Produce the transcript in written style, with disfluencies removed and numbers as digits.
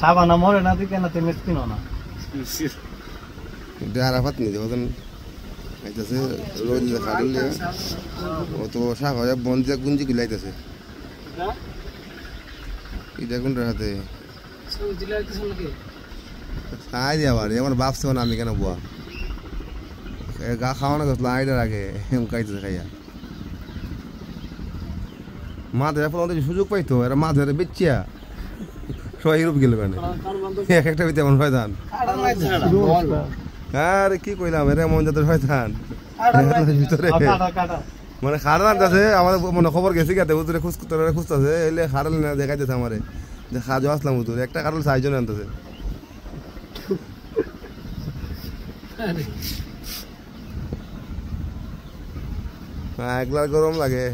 সাবানা মরে না তুই কেন তুমি কিনো না আরাফাত নি যখন আইতাছে রোজ খাড়লে ও তো শাক হয় বন্ধে গুঞ্জি গিলাইতাছে এটা কোন রাতে খাই দিয়া বাড়ি আমার বাপ সে আমি কেন বুয়া গা খাওয়ানো গেছিল আইডার আগে কাইতেছে খাইয়া মা ধরে ফোন সুযোগ পাইতো এরা মা ধরে বেচিয়া সবাই রূপ গেল কেন এক একটা বিতে এমন শয়তান আরে কি কইলাম এর এমন যাদের শয়তান ভিতরে মানে খারাপ আছে আমাদের মনে খবর গেছি গেতে উতরে খুঁজতেছে এলে খারাল না দেখাইতেছে আমারে যে খাজো আসলাম উতরে একটা কারণ সাইজন আনতেছে একলা গরম লাগে